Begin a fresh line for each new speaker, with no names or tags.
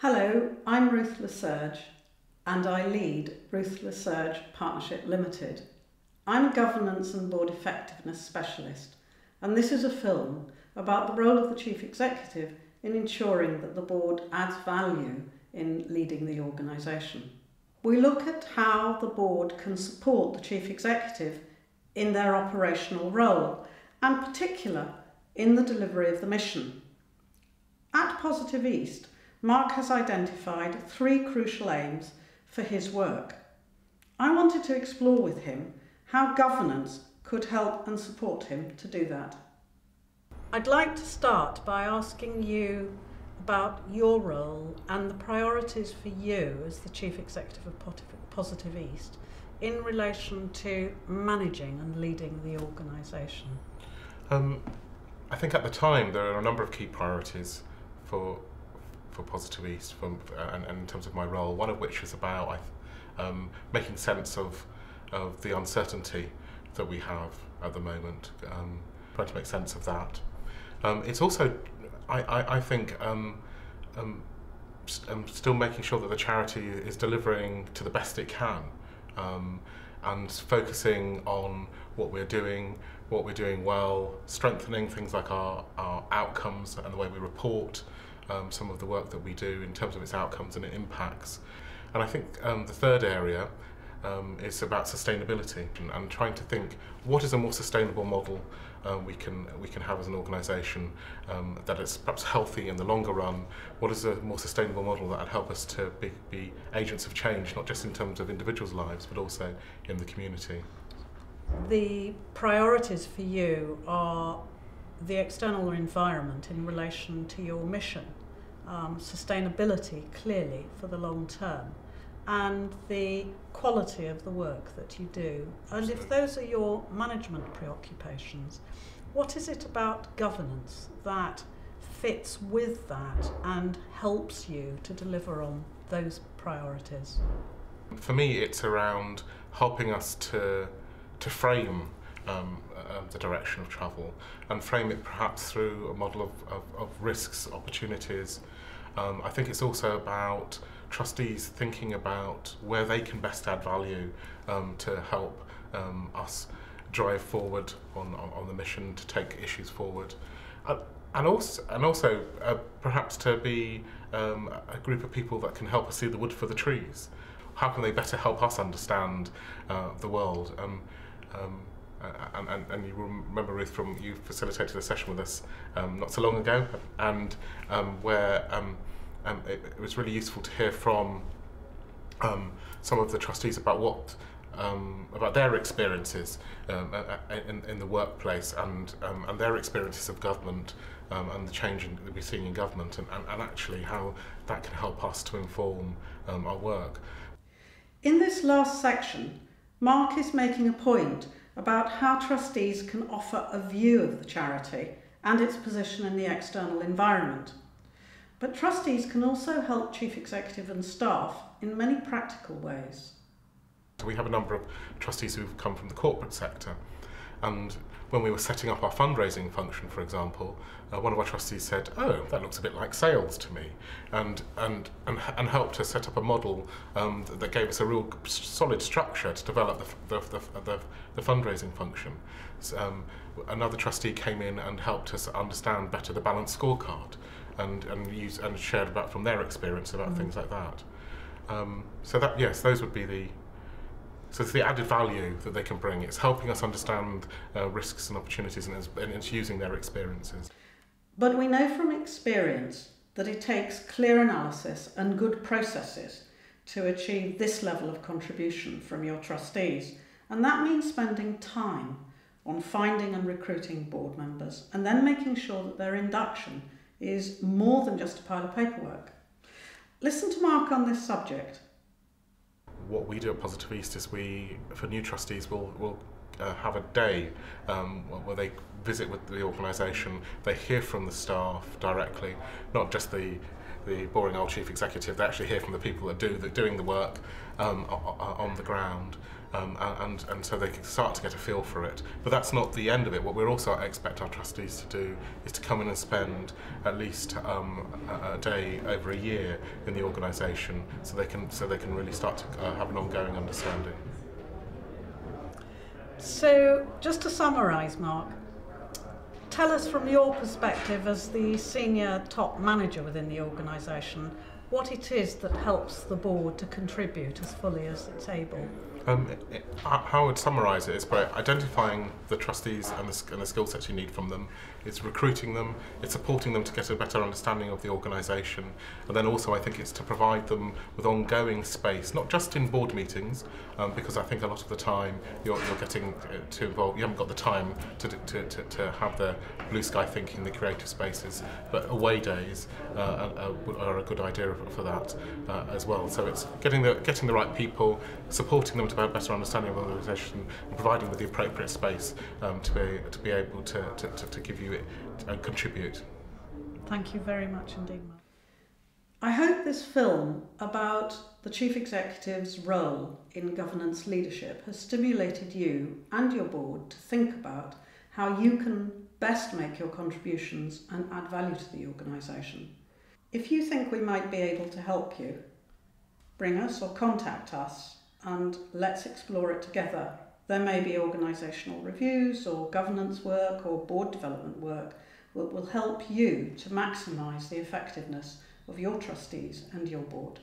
Hello, I'm Ruth Lesurge and I lead Ruth Lesurge Partnership Limited. I'm a governance and board effectiveness specialist, and this is a film about the role of the Chief Executive in ensuring that the board adds value in leading the organisation. We look at how the board can support the Chief Executive in their operational role, and in particular in the delivery of the mission. At Positive East, Mark has identified 3 crucial aims for his work. I wanted to explore with him how governance could help and support him to do that. I'd like to start by asking you about your role and the priorities for you as the Chief Executive of Positive East in relation to managing and leading the organisation.
I think at the time there are a number of key priorities for Positive East and in terms of my role, one of which is about making sense of the uncertainty that we have at the moment, trying to make sense of that. It's also, I think, still making sure that the charity is delivering to the best it can, and focusing on what we're doing well, strengthening things like our outcomes and the way we report some of the work that we do in terms of its outcomes and its impacts. And I think the third area is about sustainability and trying to think what is a more sustainable model we can have as an organisation that is perhaps healthy in the longer run. What is a more sustainable model that will help us to be agents of change, not just in terms of individuals' lives but also in the community.
The priorities for you are the external environment in relation to your mission, sustainability clearly for the long term, and the quality of the work that you do. And if those are your management preoccupations, what is it about governance that fits with that and helps you to deliver on those priorities?
For me, it's around helping us to frame the direction of travel and frame it perhaps through a model of risks, opportunities. I think it's also about trustees thinking about where they can best add value to help us drive forward on the mission, to take issues forward, and also perhaps to be a group of people that can help us see the wood for the trees. How can they better help us understand the world? And you remember, Ruth, you facilitated a session with us not so long ago, and where it was really useful to hear from some of the trustees about about their experiences in the workplace and their experiences of government and the change that we're seeing in government, and actually how that can help us to inform our work.
In this last section, Mark is making a point about how trustees can offer a view of the charity and its position in the external environment. But trustees can also help Chief Executive and staff in many practical ways.
We have a number of trustees who've come from the corporate sector, and when we were setting up our fundraising function, for example, one of our trustees said, "Oh, that looks a bit like sales to me," and helped us set up a model that gave us a real solid structure to develop the fundraising function. So, another trustee came in and helped us understand better the balanced scorecard, and shared about from their experience about things like that. So that, yes, those would be so it's the added value that they can bring. It's helping us understand risks and opportunities, and it's using their experiences.
But we know from experience that it takes clear analysis and good processes to achieve this level of contribution from your trustees. And that means spending time on finding and recruiting board members, and then making sure that their induction is more than just a pile of paperwork. Listen to Mark on this subject.
What we do at Positive East is for new trustees, we'll have a day where they visit with the organisation. They hear from the staff directly, not just the boring old chief executive. They actually hear from the people that are doing the work on the ground, and so they can start to get a feel for it. But that's not the end of it. What we also expect our trustees to do is to come in and spend at least a day over a year in the organisation, so they can really start to have an ongoing understanding.
So, just to summarise, Mark, tell us from your perspective as the senior top manager within the organisation what it is that helps the board to contribute as fully as it's able.
How I would summarise it is by identifying the trustees and the skill sets you need from them. It's recruiting them, it's supporting them to get a better understanding of the organisation, and then also I think it's to provide them with ongoing space, not just in board meetings, because I think a lot of the time you're getting too involved, you haven't got the time to have the blue sky thinking, the creative spaces, but away days are a good idea for that as well. So it's getting the right people, supporting them to have a better understanding of the organisation, and providing with the appropriate space to be able to give you it and contribute.
Thank you very much indeed, Mark. I hope this film about the Chief Executive's role in governance leadership has stimulated you and your board to think about how you can best make your contributions and add value to the organisation. If you think we might be able to help you, bring us or contact us and let's explore it together. There may be organisational reviews or governance work or board development work that will help you to maximise the effectiveness of your trustees and your board.